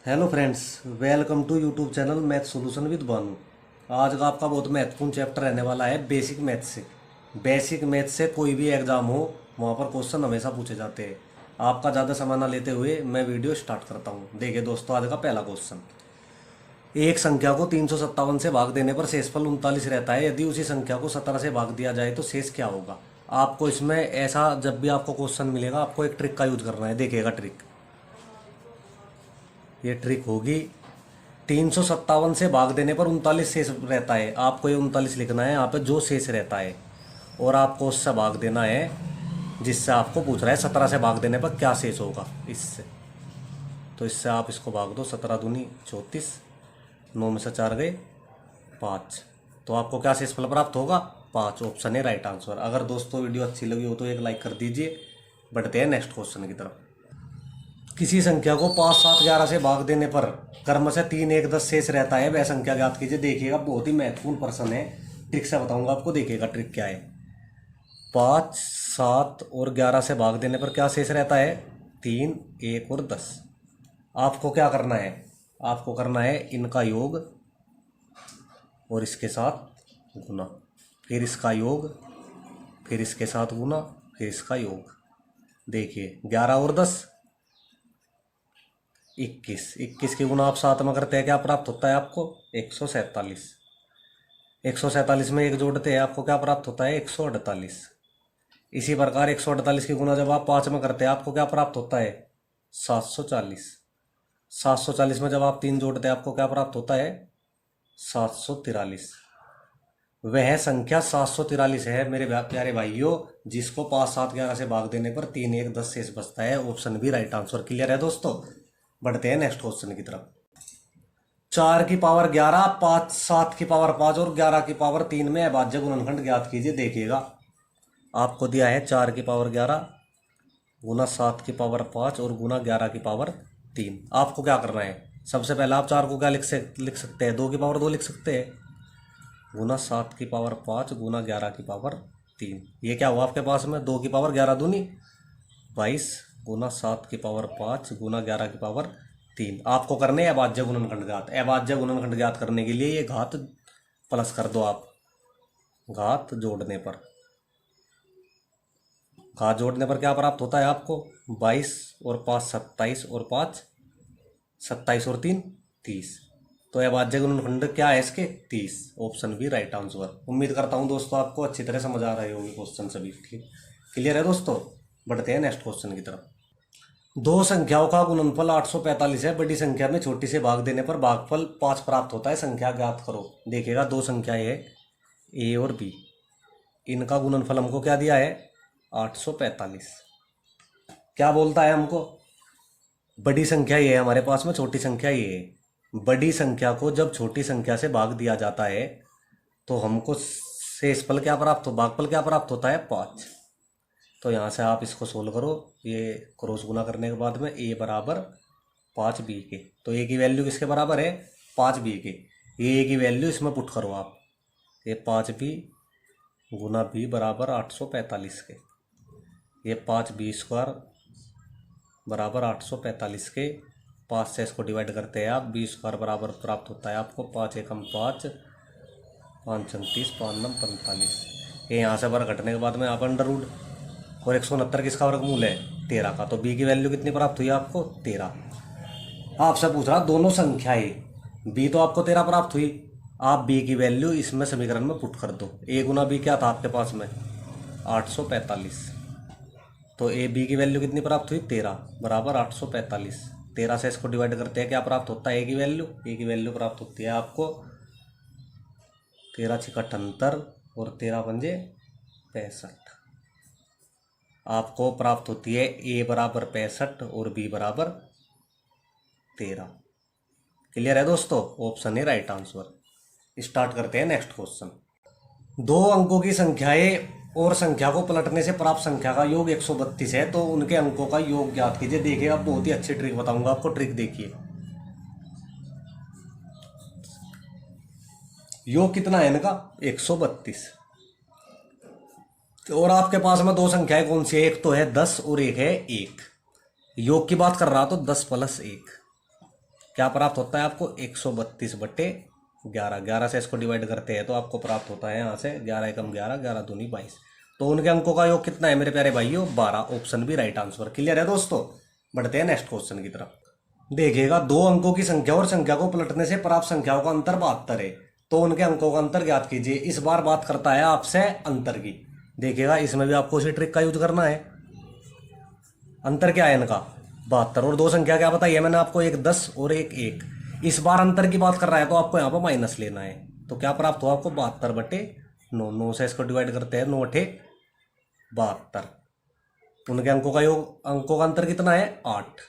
Hello friends, welcome to YouTube channel math solution with Banu. आज का आपका बहुत महत्वपूर्ण चैप्टर रहने वाला है बेसिक मैथ से। बेसिक मैथ से कोई भी एग्जाम हो वहाँ पर क्वेश्चन हमेशा पूछे जाते हैं। आपका ज़्यादा समय ना लेते हुए मैं वीडियो स्टार्ट करता हूँ। देखिए दोस्तों, आज का पहला क्वेश्चन। एक संख्या को 357 से भाग देने पर शेषफल 39 रहता है। यदि उसी संख्या को 17 से भाग दिया जाए तो शेष क्या होगा। आपको इसमें ऐसा, जब भी आपको क्वेश्चन मिलेगा आपको एक ट्रिक का यूज करना है। देखिएगा ट्रिक, ये ट्रिक होगी। 357 से भाग देने पर 39 शेष रहता है। आपको ये 39 लिखना है यहाँ पे, जो शेष रहता है, और आपको उससे भाग देना है जिससे आपको पूछ रहा है 17 से भाग देने पर क्या शेष होगा इससे। तो इससे आप इसको भाग दो, 17 दूनी 34, 9 में से 4 गए 5, तो आपको क्या शेषफल प्राप्त होगा, 5। ऑप्शन है राइट आंसर। अगर दोस्तों वीडियो अच्छी लगी हो तो एक लाइक कर दीजिए। बढ़ते हैं नेक्स्ट क्वेश्चन की तरफ। किसी संख्या को 5, 7, 11 से भाग देने पर क्रमशः 3, 1, 10 शेष रहता है, वह संख्या ज्ञात कीजिए। देखिएगा बहुत ही महत्वपूर्ण प्रश्न है, ट्रिक से बताऊंगा आपको। देखिएगा ट्रिक क्या है। 5, 7 और 11 से भाग देने पर क्या शेष रहता है, 3, 1 और 10। आपको क्या करना है, आपको करना है इनका योग और इसके साथ गुना, फिर इसका योग, फिर इसके साथ गुना, फिर इसका योग। देखिए 11 और 10 21, 21 की गुना आप 7 में करते हैं, क्या प्राप्त होता है आपको, 147। 147 में एक जोड़ते हैं, आपको क्या प्राप्त होता है, 148। इसी प्रकार 148 की गुना जब आप 5 में करते हैं आपको क्या प्राप्त होता है, 740। 740 में जब आप 3 जोड़ते हैं आपको क्या प्राप्त होता है, 743। वह संख्या 743 है मेरे प्यारे भाइयों, जिसको 5, 7, 11 से भाग देने पर 3, 1, 10 शेष बचता है। ऑप्शन भी राइट आंसर। क्लियर है दोस्तों। बढ़ते हैं नेक्स्ट क्वेश्चन की तरफ। 4 की पावर 11, 5, 7 की पावर 5 और 11 की पावर 3 में अभाज्य गुणनखंड ज्ञात कीजिए। देखिएगा आपको दिया है 4 की पावर 11 गुना 7 की पावर 5 और गुना 11 की पावर 3। आपको क्या करना है, सबसे पहले आप 4 को क्या लिख सकते हैं, 2 की पावर 2 लिख सकते हैं, गुना 7 की पावर 5 गुना 11 की पावर 3। ये क्या हुआ आपके पास में, 2 की पावर 11 दूनी 22 गुना 7 की पावर 5 गुना 11 की पावर 3। आपको करने हैं अभाज्य गुणनखंड ज्ञात। अभाज्य गुणनखंड ज्ञात करने के लिए ये घात प्लस कर दो आप। घात जोड़ने पर, घात जोड़ने पर क्या प्राप्त होता है आपको, 22 और 5 27 और 5 27 और 3 30। तो अभाज्य गुणनखंड क्या है इसके, 30। ऑप्शन भी राइट आंसर। उम्मीद करता हूँ दोस्तों आपको अच्छी तरह समझ आ रहे होंगे क्वेश्चन सभी। क्लियर है दोस्तों। बढ़ते हैं नेक्स्ट क्वेश्चन की तरफ। दो संख्याओं का गुणनफल 845 है। बड़ी संख्या में छोटी से भाग देने पर भागफल 5 प्राप्त होता है। संख्या ज्ञात करो। देखिएगा दो संख्याएं है ए और बी, इनका गुणनफल हमको क्या दिया है, 845। क्या बोलता है हमको, बड़ी संख्या ये है हमारे पास में, छोटी संख्या ये है। बड़ी संख्या को जब छोटी संख्या से भाग दिया जाता है तो हमको शेषफल क्या प्राप्त हो, भागफल क्या प्राप्त होता है, 5। तो यहाँ से आप इसको सोल्व करो, ये क्रॉस गुना करने के बाद में ए बराबर 5b के। तो ए की वैल्यू किसके बराबर है, 5b के। ये ए की वैल्यू इसमें पुट करो आप, ये 5b गुना b बराबर 845 के। ये 5b² बराबर 845 के। 5 से इसको डिवाइड करते हैं आप, b² बराबर प्राप्त होता है आपको 5 एकम 5, 5 29, 5 9 45। ये यहाँ से बार घटने के बाद में आप अंडर रूट, और 169 किसका वर्गमूल है, 13 का। तो b की वैल्यू कितनी प्राप्त हुई आपको, 13। आपसे पूछ रहा दोनों संख्याएं, b तो आपको 13 प्राप्त हुई। आप b की वैल्यू इसमें समीकरण में पुट कर दो। a गुना b क्या था आपके पास में, 845। तो ए बी की वैल्यू कितनी प्राप्त हुई, 13 बराबर 845। 13 से इसको डिवाइड करते हैं, क्या प्राप्त होता है, ए की वैल्यू प्राप्त होती है आपको 13 6 78 और 13 पंजे 65। आपको प्राप्त होती है ए बराबर 65 और बी बराबर 13। क्लियर है दोस्तों। ऑप्शन है राइट आंसर। स्टार्ट करते हैं नेक्स्ट क्वेश्चन। दो अंकों की संख्याएं और संख्या को पलटने से प्राप्त संख्या का योग 132 है, तो उनके अंकों का योग ज्ञात कीजिए। देखिए आप बहुत ही अच्छी ट्रिक बताऊंगा आपको। ट्रिक देखिए, योग कितना है इनका, 132। और आपके पास में दो संख्याएं कौन सी है, एक तो है 10 और एक है 1। योग की बात कर रहा तो 10 + 1। क्या प्राप्त होता है आपको 132/11। 11 से इसको डिवाइड करते हैं तो आपको प्राप्त होता है यहाँ से 11 एकम 11, 11 दूनी 22। तो उनके अंकों का योग कितना है मेरे प्यारे भाइयों? 12। ऑप्शन भी राइट आंसर। क्लियर है दोस्तों? बढ़ते हैं नेक्स्ट क्वेश्चन की तरफ। देखिएगा, दो अंकों की संख्या और संख्या को पलटने से प्राप्त संख्याओं का अंतर 72 है, तो उनके अंकों का अंतर ज्ञात कीजिए। इस बार बात करता है आपसे अंतर की। देखिएगा, इसमें भी आपको उसी ट्रिक का यूज करना है। अंतर क्या है इनका? 72। और दो संख्या क्या बताइए मैंने आपको? एक 10 और एक 1। इस बार अंतर की बात कर रहा है तो आपको यहाँ पर माइनस लेना है। तो क्या प्राप्त हुआ आपको? 72/9। 9 से इसको डिवाइड करते हैं, 9 8 72। उनके अंकों का योग, अंकों का अंतर कितना है? 8।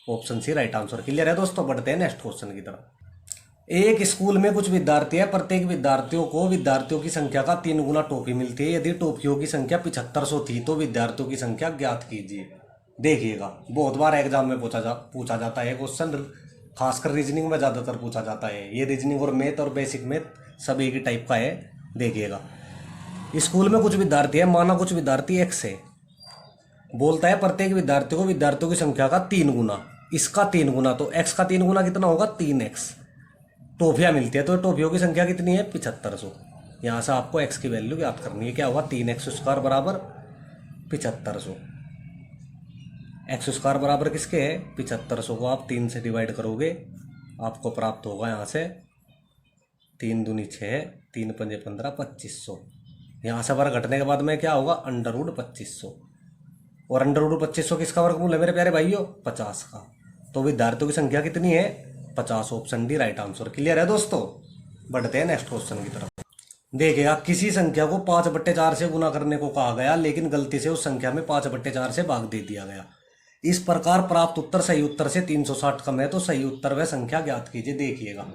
Option C right answer. Clear है दोस्तों? बढ़ते हैं नेक्स्ट क्वेश्चन की तरफ। एक स्कूल में कुछ विद्यार्थी है, प्रत्येक विद्यार्थियों को विद्यार्थियों की संख्या का 3 गुना टॉफी मिलती है। यदि टॉफियों की संख्या 7500 थी तो विद्यार्थियों की संख्या ज्ञात कीजिए। देखिएगा, बहुत बार एग्जाम में पूछा जाता है क्वेश्चन, खासकर रीजनिंग में ज्यादातर पूछा जाता है। ये रीजनिंग और मैथ और बेसिक मैथ सब एक ही टाइप का है। देखिएगा, स्कूल में कुछ विद्यार्थी है, माना कुछ विद्यार्थी एक्स है, बोलता है प्रत्येक विद्यार्थी को विद्यार्थियों की संख्या का 3 गुना, इसका 3 गुना, तो एक्स का 3 गुना कितना होगा? 3x। टॉफियां मिलती है तो टॉफियों की संख्या कितनी है? 7500। यहां से आपको एक्स की वैल्यू ज्ञात करनी है। क्या होगा? 3x² बराबर 7500। एक्स स्क्वायर बराबर किसके है? 7500 को आप 3 से डिवाइड करोगे, आपको प्राप्त होगा यहाँ से 3 दूनी 6, 3 पंजे 15, 2500। यहाँ से वर्ग घटने के बाद में क्या होगा? √2500। और √2500 किसका वर्गमूल है मेरे प्यारे भाइयों? 50 का। तो विद्यार्थियों की संख्या कितनी है? 50। Option D right answer. Clear है दोस्तों? बढ़ते हैं नेक्स्ट क्वेश्चन की तरफ। देखिएगा, किसी संख्या को 5/4 से गुना करने को कहा गया, लेकिन गलती से उस संख्या में 5/4 से भाग दे दिया गया। इस प्रकार प्राप्त उत्तर सही उत्तर से 360 कम है, तो सही उत्तर व संख्या ज्ञात कीजिए। देखिएगा,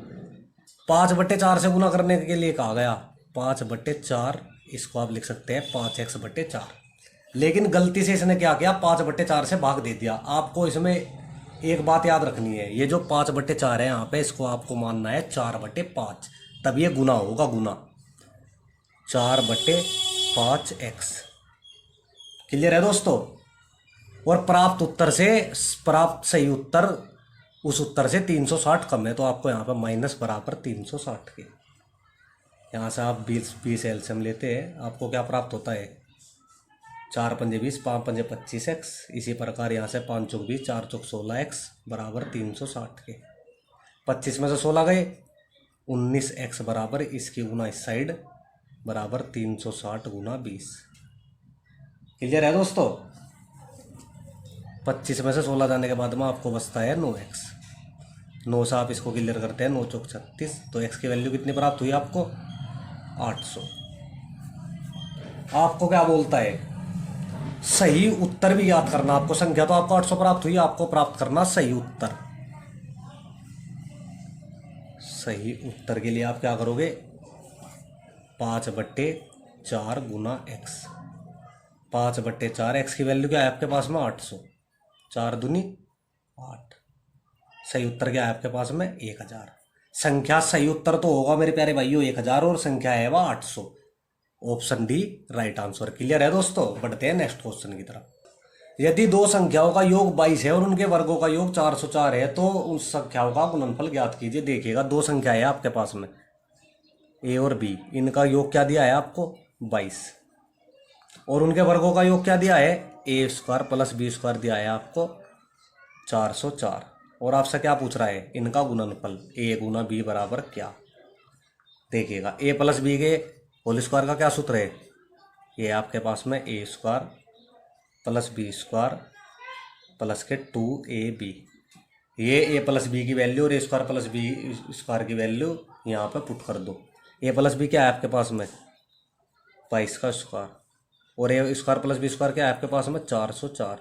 5/4 से गुना करने के लिए कहा गया, 5/4, इसको आप लिख सकते हैं 5x/4। लेकिन गलती से इसने क्या किया? 5/4 से भाग दे दिया। आपको इसमें एक बात याद रखनी है, ये जो 5/4 है यहाँ पे, इसको आपको मानना है 4/5, तब ये गुना होगा। गुना 4/5x। क्लियर है दोस्तों? और प्राप्त उत्तर से प्राप्त सही उत्तर उस उत्तर से 360 कम है, तो आपको यहाँ पर माइनस बराबर 360 के। यहाँ से आप 20 एलसीएम लेते हैं, आपको क्या प्राप्त होता है? 4 पंजे 20, 5 पंजे 25x। इसी प्रकार यहाँ से 5 चौक 20, 4 चौक 16x बराबर 360 के। 25 में से 16 गए, 19x बराबर इसकी गुना इस साइड बराबर 360 गुना 20। क्लियर है दोस्तों? 25 में से 16 जाने के बाद में आपको बचता है 9x। 9 से आप इसको क्लियर करते हैं, 9 चौक 36, तो x की वैल्यू कितनी प्राप्त हुई आपको? 800। आपको क्या बोलता है? सही उत्तर भी याद करना आपको। संख्या तो आपको 800 प्राप्त हुई, आपको प्राप्त करना सही उत्तर। सही उत्तर के लिए आप क्या करोगे? 5/4 गुना x। 5/4, x की वैल्यू क्या है आपके पास में? 800। 4 दूनी 8। सही उत्तर क्या है आपके पास में? 1000। संख्या सही उत्तर तो होगा मेरे प्यारे भाइयों 1000, और संख्या है वह 800। Option D right answer. Clear है दोस्तों? बढ़ते हैं नेक्स्ट क्वेश्चन की तरफ। यदि दो संख्याओं का योग 22 है और उनके वर्गों का योग 404 है, तो उन संख्याओं का गुणनफल ज्ञात कीजिए। देखिएगा, दो संख्या है आपके पास में, ए और बी, इनका योग क्या दिया है आपको? 22। और उनके वर्गों का योग क्या दिया है? a² + b² दिया है आपको 404। और आपसे क्या पूछ रहा है? इनका गुणनफल a गुना b बराबर क्या? देखिएगा, a + b के होल स्क्वायर का क्या सूत्र है? ये आपके पास में a² + b² प्लस के 2ab। ये a + b की वैल्यू और a² + b² की वैल्यू यहाँ पे पुट कर दो। a + b क्या है आपके पास में? 22 का स्क्वायर, और a² + b² क्या है आपके पास में? 404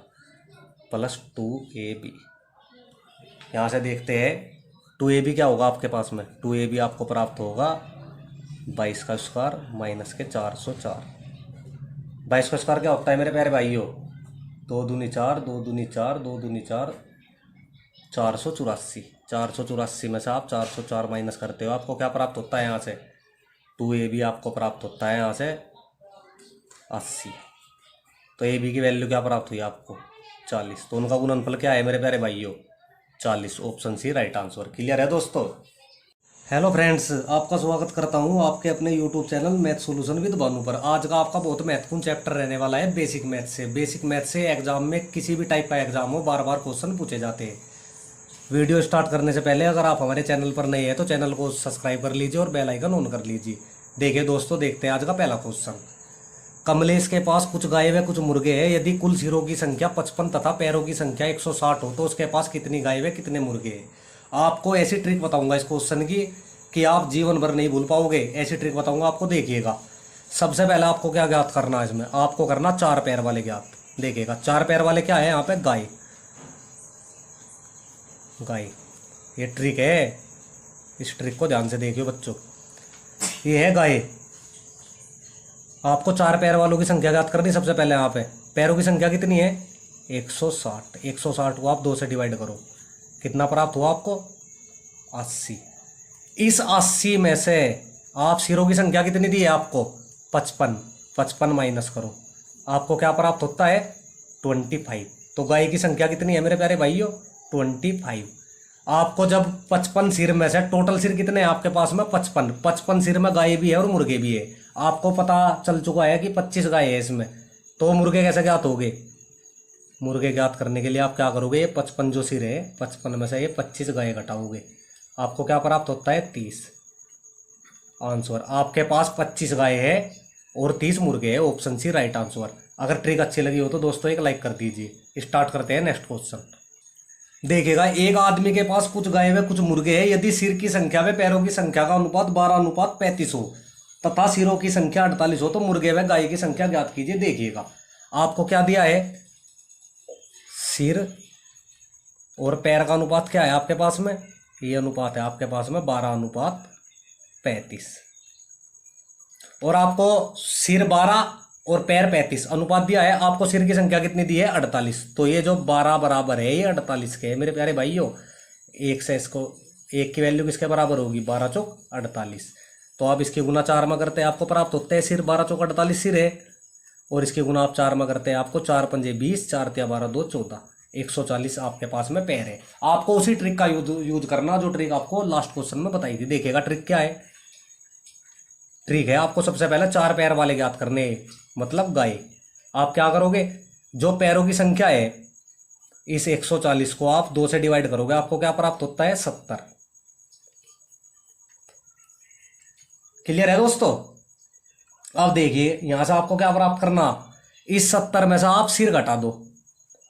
प्लस 2ab। यहाँ से देखते हैं 2ab क्या होगा आपके पास में? 2ab आपको प्राप्त होगा 22 का स्क्वायर माइनस के 404। 22 का स्क्वायर क्या होता है मेरे प्यारे भाइयों? 2 दूनी 4, 2 दूनी 4, 2 दूनी 4, 484। 484 में से आप 404 माइनस करते हो, आपको क्या प्राप्त होता है? यहाँ से 2ab आपको प्राप्त होता है यहाँ से 80। तो ab की वैल्यू क्या प्राप्त हुई आपको? 40। तो उनका गुणनफल क्या है मेरे प्यारे भाइयों? 40। Option C right answer. Clear है दोस्तों। हेलो फ्रेंड्स, आपका स्वागत करता हूं आपके अपने YouTube channel math solution with Bhanu पर। आज का आपका बहुत महत्वपूर्ण चैप्टर रहने वाला है बेसिक मैथ से। बेसिक मैथ से एग्जाम में किसी भी टाइप का एग्जाम हो, बार बार क्वेश्चन पूछे जाते हैं। वीडियो स्टार्ट करने से पहले अगर आप हमारे चैनल पर नए हैं तो चैनल को सब्सक्राइब कर लीजिए और बेल आइकन ऑन कर लीजिए। देखिए दोस्तों, देखते हैं आज का पहला क्वेश्चन। कमलेश के पास कुछ गाय व कुछ मुर्गे हैं। यदि कुल सिरों की संख्या 55 तथा पैरों की संख्या 160 हो तो उसके पास कितनी गाय व कितने मुर्गे हैं। आपको ऐसी ट्रिक बताऊंगा इस क्वेश्चन की कि आप जीवन भर नहीं भूल पाओगे। ऐसी ट्रिक बताऊंगा आपको, देखिएगा। सबसे पहले आपको क्या ज्ञात करना है, इसमें आपको करना 4 पैर वाले ज्ञात। देखिएगा 4 पैर वाले क्या है यहाँ पे, गाय। गाय, ये ट्रिक है, इस ट्रिक को ध्यान से देखियो बच्चों। ये है गाय। आपको 4 पैर वालों की संख्या ज्ञात करनी। सबसे पहले यहाँ पे पैरों की संख्या कितनी है, 160। 160 को आप 2 से डिवाइड करो, कितना प्राप्त हुआ आपको, 80। इस 80 में से आप सिरों की संख्या कितनी दी है आपको, 55। 55 माइनस करो, आपको क्या प्राप्त होता है, 25। तो गाय की संख्या कितनी है मेरे प्यारे भाइयों, 25। आपको जब 55 सिर में से टोटल सिर कितने हैं आपके पास में, 55। 55 सिर में गाय भी है और मुर्गे भी है। आपको पता चल चुका है कि 25 गाय है इसमें, तो मुर्गे कैसे ज्ञात होंगे। मुर्गे ज्ञात करने के लिए आप क्या करोगे, ये 55 जो सिर है, 55 में से ये 25 गाय घटाओगे, आपको क्या प्राप्त होता है, 30 आंसर। आपके पास 25 गाय है और 30 मुर्गे है। Option C right answer. अगर ट्रिक अच्छी लगी हो तो दोस्तों एक लाइक कर दीजिए। स्टार्ट करते हैं नेक्स्ट क्वेश्चन। देखिएगा, एक आदमी के पास कुछ गाय व कुछ मुर्गे हैं। यदि सिर की संख्या व पैरों की संख्या का अनुपात 12:35 हो तथा सिरों की संख्या 48 हो तो मुर्गे व गाय की संख्या ज्ञात कीजिए। देखिएगा आपको क्या दिया है, सिर और पैर का अनुपात क्या है आपके पास में, ये अनुपात है आपके पास में 12:35। और आपको सिर 12 और पैर 35 अनुपात दिया है। आपको सिर की संख्या कितनी दी है, 48। तो ये जो 12 बराबर है ये 48 के है मेरे प्यारे भाइयों। एक से इसको, एक की वैल्यू किसके बराबर होगी, 12 चौक 48। तो आप इसकी गुना 4 में करते हैं, आपको प्राप्त होते हैं सिर, 12 चौक 48 सिर है। और इसकी गुना आप 4 में करते हैं, आपको 4 पंजे 20, 4 तिया 12, 2 14, 140 आपके पास में पैर है। आपको उसी ट्रिक का यूज करना जो ट्रिक आपको लास्ट क्वेश्चन में बताई थी। देखिएगा ट्रिक क्या है, ट्रिक है आपको सबसे पहले 4 पैर वाले ज्ञात करने, मतलब गाय। आप क्या करोगे, जो पैरों की संख्या है इस 140 को आप 2 से डिवाइड करोगे, आपको क्या प्राप्त होता है, 70। क्लियर है दोस्तों। अब देखिए यहां से आपको क्या प्राप्त करना, इस 70 में से आप सिर घटा दो।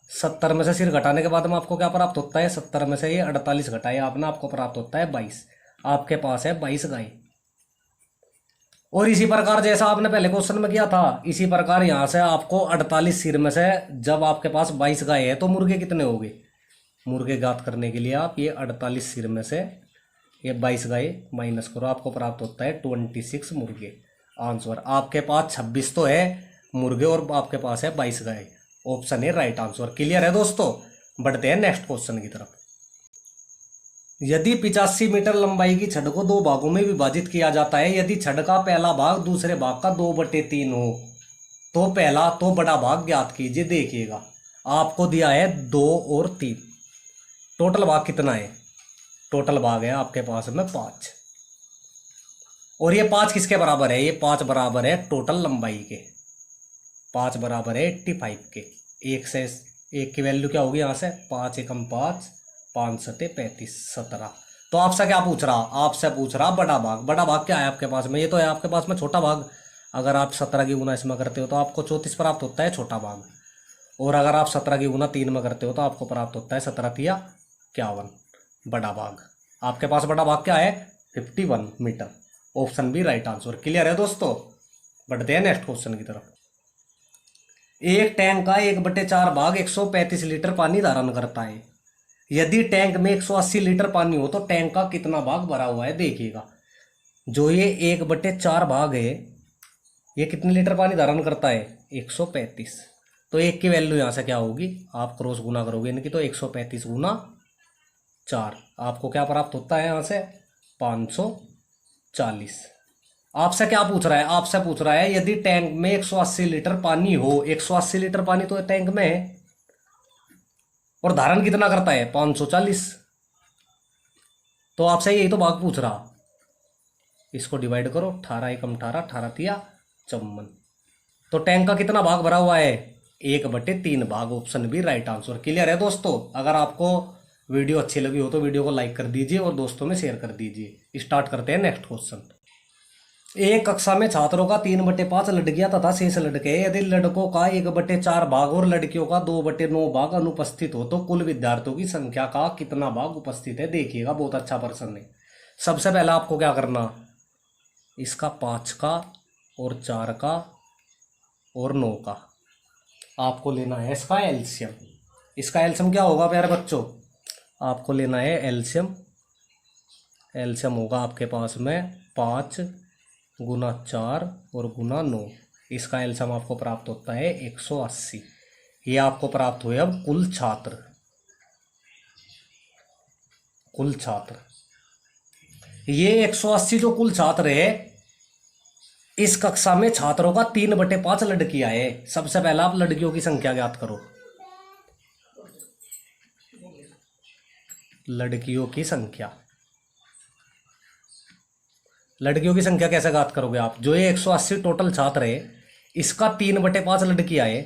70 में से सिर घटाने के बाद में आपको क्या प्राप्त होता है, 70 में से ये 48 घटाए आपने, आपको प्राप्त होता है 22। आपके पास है 22 गाय। और इसी प्रकार जैसा आपने पहले क्वेश्चन में किया था, इसी प्रकार यहां से आपको 48 सिर में से जब आपके पास 22 गाय है तो मुर्गे कितने हो गए। मुर्गे ज्ञात करने के लिए आप ये 48 सिर में से ये 22 गाय माइनस करो, आपको प्राप्त होता है 26 मुर्गे आंसर। आपके पास 26 तो है मुर्गे और आपके पास है 22 गाय। ऑप्शन है राइट आंसर। क्लियर है दोस्तों। बढ़ते हैं नेक्स्ट क्वेश्चन की तरफ। यदि 85 मीटर लंबाई की छड़ को 2 भागों में विभाजित किया जाता है, यदि छड़ का पहला भाग दूसरे भाग का 2/3 हो तो पहला तो बड़ा भाग ज्ञात कीजिए। देखिएगा आपको दिया है 2 और 3, टोटल भाग कितना है, टोटल भाग है आपके पास में 5। और ये 5 किसके बराबर है, ये 5 बराबर है टोटल लंबाई के, 5 बराबर है 85 के। एक से एक की वैल्यू क्या होगी, यहां से 5 एकम 5, 5 सते 35, 17। तो आपसे क्या पूछ रहा, आपसे पूछ रहा बड़ा भाग। बड़ा भाग क्या है आपके पास में, ये तो है आपके पास में छोटा भाग। अगर आप 17 की गुना इसमें करते हो तो आपको 34 प्राप्त होता है छोटा भाग। और अगर आप 17 की गुना 3 में करते हो तो आपको प्राप्त होता है 17 तिया 51 बड़ा भाग। आपके पास बड़ा भाग क्या है, 51 metre. Option B right answer. Clear है दोस्तों। बढ़ते हैं नेक्स्ट क्वेश्चन की तरफ। एक टैंक का 1/4 भाग 135 लीटर पानी धारण करता है। यदि टैंक में 180 लीटर पानी हो तो टैंक का कितना भाग भरा हुआ है। देखिएगा जो ये 1/4 भाग है ये कितने लीटर पानी धारण करता है, 135। तो एक की वैल्यू यहां से क्या होगी, आप क्रॉस गुना करोगे इनकी, तो 135 गुना 4 आपको क्या प्राप्त होता है, यहां से 540। आपसे क्या पूछ रहा है, आपसे पूछ रहा है यदि टैंक में 180 लीटर पानी हो, 180 लीटर पानी तो टैंक में है और धारण कितना करता है, 540। तो आपसे यही तो भाग पूछ रहा। इसको डिवाइड करो, 18 एकम 18, 18 तिया 54। तो टैंक का कितना भाग भरा हुआ है? 1/3 भाग। Option B right answer. Clear है दोस्तों? अगर आपको वीडियो अच्छी लगी हो तो वीडियो को लाइक कर दीजिए और दोस्तों में शेयर कर दीजिए। स्टार्ट करते हैं नेक्स्ट क्वेश्चन। एक कक्षा में छात्रों का 3/5 लड़कियां तथा शेष लड़के, यदि लड़कों का 1/4 भाग और लड़कियों का 2/9 भाग अनुपस्थित हो तो कुल विद्यार्थियों की संख्या का कितना भाग उपस्थित है? देखिएगा, बहुत अच्छा प्रश्न है। सबसे पहले आपको क्या करना, इसका 5 का और 4 का और 9 का आपको लेना है इसका एलसीएम। इसका एलसीएम क्या होगा प्यारे बच्चों? आपको लेना है एलसीएम। एलसीएम होगा आपके पास में 5 गुना 4 और गुना 9। इसका एलसीएम आपको प्राप्त होता है 180। ये आपको प्राप्त हुए अब कुल छात्र। कुल छात्र ये 180 जो कुल छात्र है, इस कक्षा में छात्रों का 3/5 लड़कियां है। सबसे पहला आप लड़कियों की संख्या ज्ञात करो। लड़कियों की संख्या, लड़कियों की संख्या कैसे ज्ञात करोगे आप? जो ये 180 टोटल छात्र है, इसका 3/5 लड़कियां है।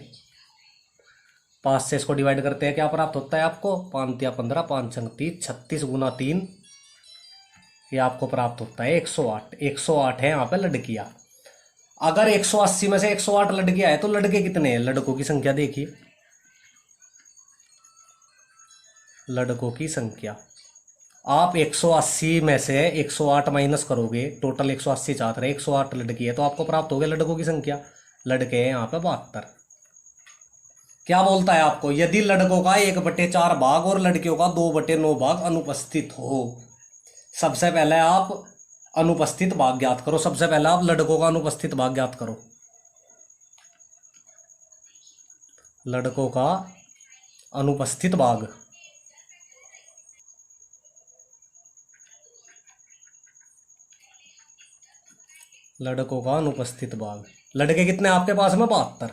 5 से इसको डिवाइड करते हैं, क्या प्राप्त होता है आपको? 5 या 15, 5 छंग 30, 36 गुना 3, ये आपको प्राप्त होता है 108। 108 है यहाँ पे लड़कियां। अगर 180 में से 108 लड़कियां है तो लड़के कितने हैं? लड़कों की संख्या देखिए, लड़कों की संख्या आप 180 में से 108 माइनस करोगे, टोटल 180 छात्र है, 108 लड़की है, तो आपको प्राप्त हो गया लड़कों की संख्या। लड़के हैं यहाँ पे 72। क्या बोलता है आपको? यदि लड़कों का 1/4 भाग और लड़कियों का 2/9 भाग अनुपस्थित हो। सबसे पहले आप अनुपस्थित भाग ज्ञात करो। सबसे पहले आप लड़कों का अनुपस्थित भाग ज्ञात करो। लड़कों का अनुपस्थित भाग, लड़कों का अनुपस्थित भाग। लड़के कितने आपके पास में? 72।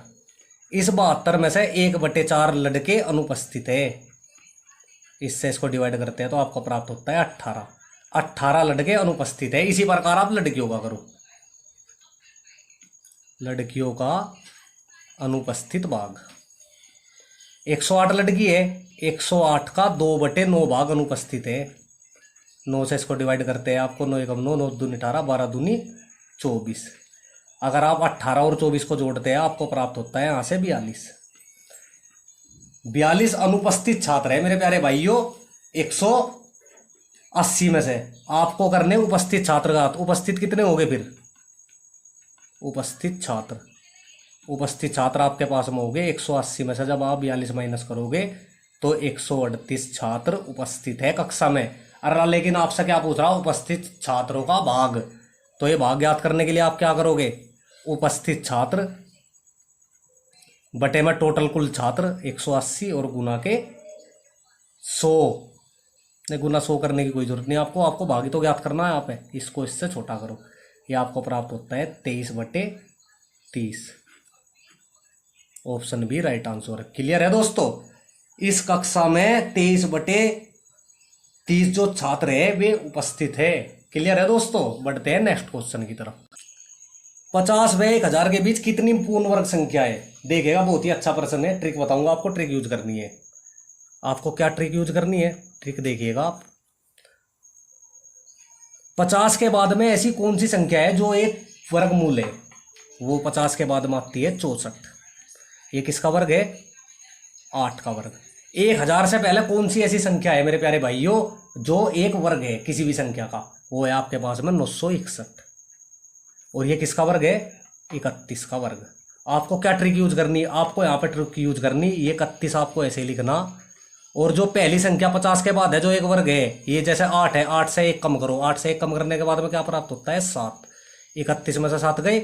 इस 72 में से 1/4 लड़के अनुपस्थित है। इससे इसको डिवाइड करते हैं तो आपको प्राप्त होता है 18। 18 लड़के अनुपस्थित है। इसी प्रकार आप लड़कियों का करो। लड़कियों का अनुपस्थित भाग, 108 लड़की है, 108 का 2/9 भाग अनुपस्थित है। 9 से इसको डिवाइड करते हैं, आपको 9 एकम 9, 9 दूनी 18, 12 दूनी 24। अगर आप 18 और 24 को जोड़ते हैं आपको प्राप्त होता है यहां से 42। 42 अनुपस्थित छात्र है मेरे प्यारे भाइयों। 180 में से आपको करने उपस्थित छात्र का। उपस्थित कितने हो गए फिर? उपस्थित छात्र, उपस्थित छात्र आपके पास में हो गए 180 में से जब आप 42 माइनस करोगे तो 138 छात्र उपस्थित है कक्षा में। अरे लेकिन आपसे क्या पूछ रहा? उपस्थित छात्रों का भाग। तो ये भाग ज्ञात करने के लिए आप क्या करोगे? उपस्थित छात्र बटे में टोटल कुल छात्र 180 और गुना के 100। नहीं, गुना 100 करने की कोई जरूरत नहीं आपको, आपको भाग ही तो ज्ञात करना है। यहाँ पे इसको इससे छोटा करो, ये आपको प्राप्त होता है 23/30। Option B right answer. Clear है दोस्तों? इस कक्षा में 23/30 जो छात्र है वे उपस्थित है। क्लियर है दोस्तों? बढ़ते हैं नेक्स्ट क्वेश्चन की तरफ। 50 व 1000 के बीच कितनी पूर्ण वर्ग संख्या है? देखिएगा, बहुत ही अच्छा प्रश्न है। ट्रिक बताऊंगा आपको, ट्रिक यूज करनी है। आपको क्या ट्रिक यूज करनी है? ट्रिक देखिएगा आप। 50 के बाद में ऐसी कौन सी संख्या है जो एक वर्गमूल है? वो 50 के बाद में आती है 64। ये किसका वर्ग है? 8 का वर्ग। 1000 से पहले कौन सी ऐसी संख्या है मेरे प्यारे भाइयों जो एक वर्ग है किसी भी संख्या का? वो है आपके पास में 961। और ये किसका वर्ग है? 31 का वर्ग। आपको क्या ट्रिक यूज करनी है? आपको यहाँ पे ट्रिक यूज करनी, ये 31 आपको ऐसे ही लिखना। और जो पहली संख्या 50 के बाद है जो एक वर्ग है, ये जैसे 8 है, 8 से 1 कम करो। 8 से 1 कम करने के बाद में क्या प्राप्त होता है? 7। 31 में से 7 गए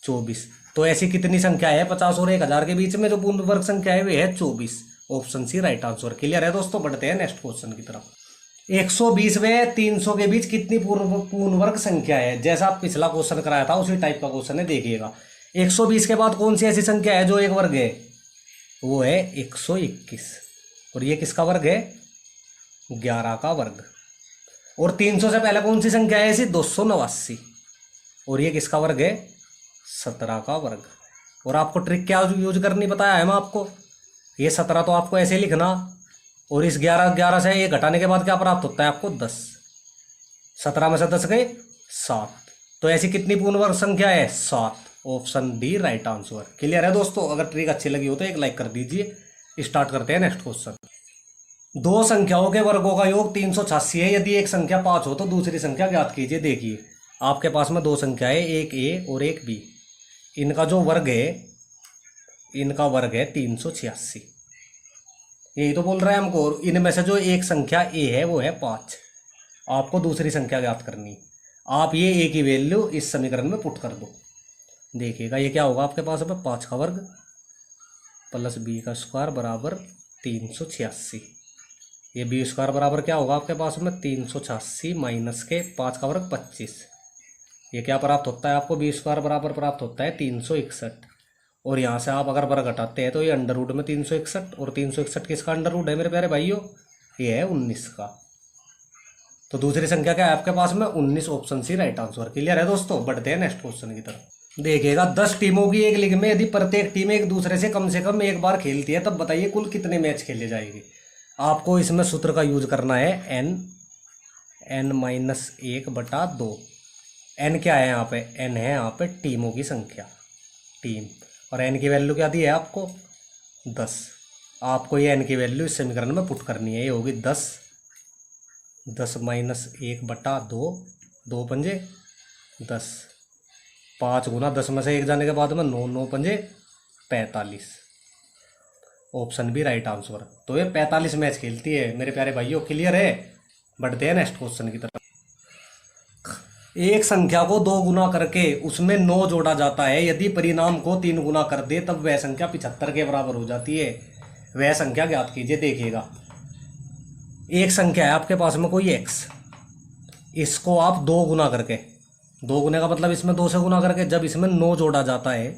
24। तो ऐसी कितनी संख्या है 50 और 1000 के बीच में जो पूर्ण वर्ग संख्या है वे है 24। Option C right answer. Clear है दोस्तों? बढ़ते हैं नेक्स्ट क्वेश्चन की तरफ। 120 व 300 के बीच कितनी पूर्ण वर्ग संख्या है? जैसा आप पिछला क्वेश्चन कराया था उसी टाइप का क्वेश्चन है, देखिएगा। 120 के बाद कौन सी ऐसी संख्या है जो एक वर्ग है? वो है 121। और ये किसका वर्ग है? 11 का वर्ग। और 300 से पहले कौन सी संख्या है ऐसी? 289। और ये किसका वर्ग है? 17 का वर्ग। और आपको ट्रिक क्या यूज करनी बताया है मैं आपको। ये 17 तो आपको ऐसे लिखना, और इस 11 से ये घटाने के बाद क्या प्राप्त होता है आपको? 10। 17 में से 10 गए 7। तो ऐसी कितनी पूर्ण वर्ग संख्या है? 7। Option D right answer. Clear है दोस्तों? अगर ट्रिक अच्छी लगी हो तो एक लाइक कर दीजिए। स्टार्ट करते हैं नेक्स्ट क्वेश्चन। दो संख्याओं के वर्गों का योग 386 है। यदि एक संख्या 5 हो तो दूसरी संख्या ज्ञात कीजिए। देखिए आपके पास में दो संख्याएं, एक ए और एक बी। इनका जो वर्ग है, इनका वर्ग है 386। यही तो बोल रहा है हमको। और इनमें से जो एक संख्या ए है वो है 5। आपको दूसरी संख्या ज्ञात करनी। आप ये ए की वैल्यू इस समीकरण में पुट कर दो। देखिएगा ये क्या होगा आपके पास में? 5 का वर्ग प्लस बी का स्क्वायर बराबर 386। ये बी स्क्वायर बराबर क्या होगा आपके पास में? 386 माइनस के 5 का वर्ग 25। ये क्या प्राप्त होता है आपको? बी स्क्वायर बराबर प्राप्त होता है 361। और यहाँ से आप अगर वर्ग घटाते हैं तो ये अंडर रूट में 361, और 361 किसका अंडर रूट है मेरे प्यारे भाइयों? ये है 19 का। तो दूसरी संख्या क्या है आपके पास में? 19। Option C right answer. Clear है दोस्तों? बढ़ते हैं नेक्स्ट क्वेश्चन की तरफ। देखिएगा 10 टीमों की एक लीग में यदि प्रत्येक टीम एक दूसरे से कम एक बार खेलती है, तब बताइए कुल कितने मैच खेले जाएंगे। आपको इसमें सूत्र का यूज करना है n-1/2। n क्या है यहाँ पे? n है यहाँ पे टीमों की संख्या, टीम। और n की वैल्यू क्या दी है आपको? 10। आपको ये n की वैल्यू इस समीकरण में पुट करनी है। ये होगी 10 -1/2। 2 पंजे 10। 5 गुना 10 में से 1 जाने के बाद में 9, 9 पंजे 45। Option B right answer. तो ये 45 मैच खेलती है मेरे प्यारे भाइयों। क्लियर है? बढ़ते हैं नेक्स्ट क्वेश्चन की तरफ। एक संख्या को 2 गुना करके उसमें 9 जोड़ा जाता है। यदि परिणाम को 3 गुना कर दे तब वह संख्या 75 के बराबर हो जाती है। वह संख्या ज्ञात कीजिए। देखिएगा एक संख्या है आपके पास में कोई x, इसको आप 2 गुना करके, 2 गुने का मतलब इसमें 2 से गुना करके जब इसमें 9 जोड़ा जाता है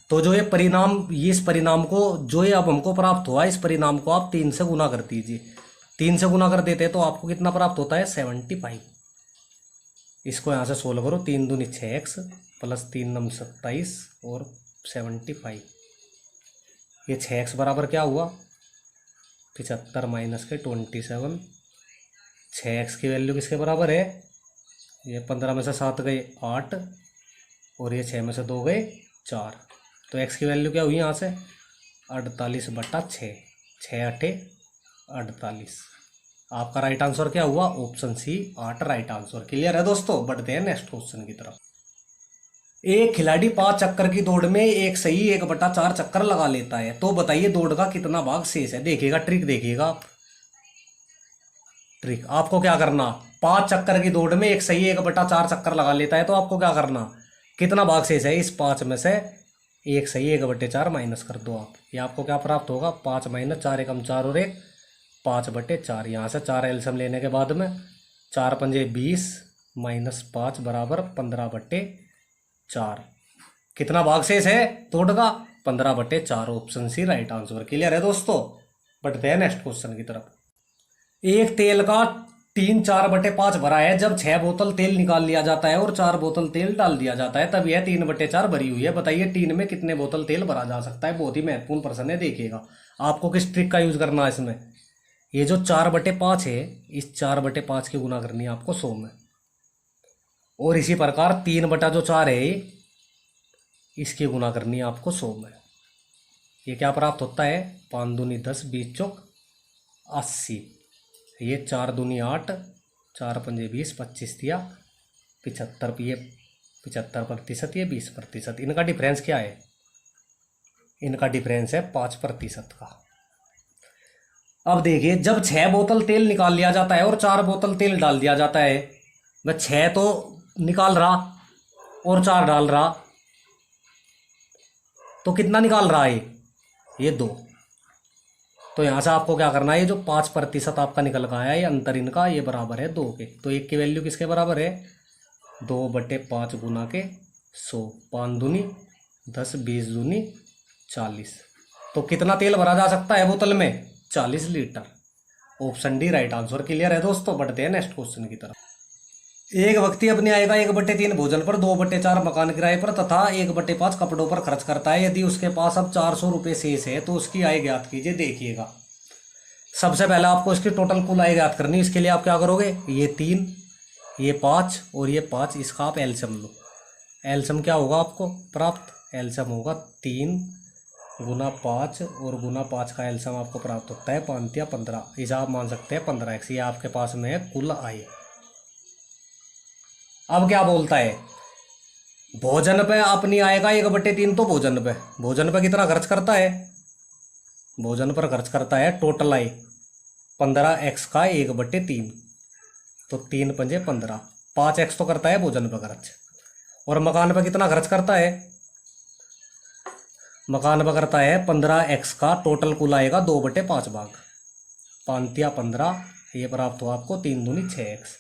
तो जो ये परिणाम, ये इस परिणाम को जो ये अब हमको प्राप्त हुआ, इस परिणाम को आप 3 से गुना कर दीजिए। 3 से गुना कर देते हैं तो आपको कितना प्राप्त होता है? 75। इसको यहाँ से सोल्व करो। 3 दूनी 6x प्लस 3 नम 27 और 75। ये 6x बराबर क्या हुआ? 75 माइनस के 27। 6x की वैल्यू किसके बराबर है? ये 15 में से 7 गए 8, और ये 6 में से 2 गए 4। तो x की वैल्यू क्या हुई यहाँ से? 48/6। 6 8 48। आपका राइट आंसर क्या हुआ? Option C 8 right answer. Clear है दोस्तों? बढ़ते हैं नेक्स्ट क्वेश्चन की तरफ। एक खिलाड़ी 5 चक्कर की दौड़ में एक सही 1/4 चक्कर लगा लेता है, तो बताइए दौड़ का कितना भाग शेष है। देखिएगा ट्रिक, देखिएगा आप ट्रिक। आपको क्या करना? 5 चक्कर की दौड़ में एक सही 1/4 चक्कर लगा लेता है, तो आपको क्या करना? कितना भाग शेष है? इस 5 में से एक सही 1/4 माइनस कर दो आप। ये आपको क्या प्राप्त होगा? 5 - 4 एकम 4 और 1 5/4। यहाँ से 4 एलसीएम लेने के बाद में 4 पंजे 20 माइनस 5 बराबर 15/4। कितना भाग शेष है दौड़ का? 15/4। Option C right answer. Clear है दोस्तों? बढ़ते हैं नेक्स्ट क्वेश्चन की तरफ। एक तेल का 3 4/5 भरा है। जब 6 बोतल तेल निकाल लिया जाता है और 4 बोतल तेल डाल दिया जाता है, तब यह 3/4 भरी हुई है। बताइए टीन में कितने बोतल तेल भरा जा सकता है? बहुत ही महत्वपूर्ण प्रश्न है। देखिएगा आपको किस ट्रिक का यूज करना है इसमें। ये जो 4/5 है, इस 4/5 की गुना करनी है आपको 100 में, और इसी प्रकार 3/4 है, इसकी गुना करनी है आपको 100 में। ये क्या प्राप्त होता है? 5 दूनी 10 20 चौक 80। ये 4 दूनी 8 4 पंजे 20 25 दिया 75। ये 75%, ये 20%। इनका डिफरेंस क्या है? इनका डिफरेंस है 5% का। अब देखिए जब 6 बोतल तेल निकाल लिया जाता है और 4 बोतल तेल डाल दिया जाता है, मैं 6 तो निकाल रहा और 4 डाल रहा, तो कितना निकाल रहा है? ये 2। तो यहाँ से आपको क्या करना है? ये जो 5% आपका निकल का आया, ये अंतर इनका, ये बराबर है 2 के। तो 1 की वैल्यू किसके बराबर है? 2/5 गुना के 100। 5 दूनी 10 20 दूनी 40। तो कितना तेल भरा जा सकता है बोतल में? 40 litre. Option D right answer. Clear है दोस्तों? बढ़ते हैं नेक्स्ट क्वेश्चन की तरफ। एक व्यक्ति अपनी आय का 1/3 भोजन पर, 2/4 मकान किराए पर तथा 1/5 कपड़ों पर खर्च करता है। यदि उसके पास अब 400 रुपये शेष है तो उसकी आय ज्ञात कीजिए। देखिएगा, सबसे पहले आपको इसकी टोटल कुल आय ज्ञात करनी है। इसके लिए आप क्या करोगे, ये 3, ये 5 और ये 5, इसका आप एलसीएम लो। एलसीएम क्या होगा आपको प्राप्त? एलसीएम होगा 3 गुना 5 और गुना 5 का एलसीएम आपको प्राप्त होता है 5 या 15। इसे आप मान सकते हैं 15x। ये आपके पास में है कुल आय। अब क्या बोलता है, भोजन पे अपनी आय का 1/3 तो भोजन पे कितना खर्च करता है? भोजन पर खर्च करता है टोटल आय 15x का 1/3, तो 3 पंजे 15, 5x तो करता है भोजन पर खर्च। और मकान पर कितना खर्च करता है? मकान पर करता है 15x का टोटल कुल आएगा 2/5 भाग, 5 या 15, ये प्राप्त हुआ आपको 3 दूनी 6x।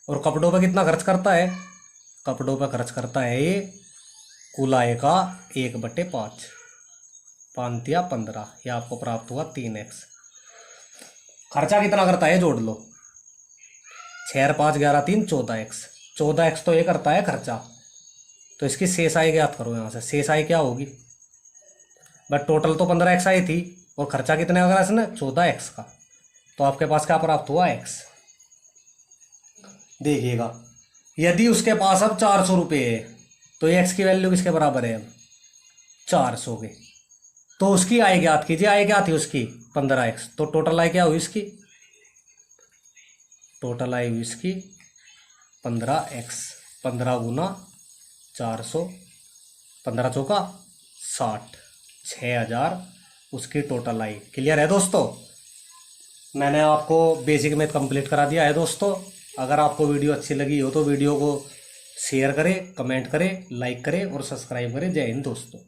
और कपड़ों पर कितना खर्च करता है? कपड़ों पर खर्च करता है ये कुल आएगा 1/5, 5 या 15, ये आपको प्राप्त हुआ 3x। खर्चा कितना करता है जोड़ लो, 6 और 5 11 3 14x। 14x तो ये करता है खर्चा, तो इसकी शेष आय ज्ञात करो। यहाँ से शेष आय क्या होगी, बट टोटल तो 15x आई थी और खर्चा कितने का करा इसने? 14x का। तो आपके पास क्या प्राप्त हुआ? x। देखिएगा, यदि उसके पास अब 400 रुपये है तो x की वैल्यू किसके बराबर है? अब 400 के। तो उसकी आय ज्ञात कीजिए। आय क्या थी उसकी? 15x। तो टोटल आय क्या हुई इसकी? टोटल आय हुई इसकी 15x। 15 गुना 400, 15 चौका 60, 6000 उसकी टोटल आय। क्लियर है दोस्तों? मैंने आपको बेसिक मैथ कंप्लीट करा दिया है दोस्तों। अगर आपको वीडियो अच्छी लगी हो तो वीडियो को शेयर करें, कमेंट करें, लाइक करें और सब्सक्राइब करें। जय हिंद दोस्तों।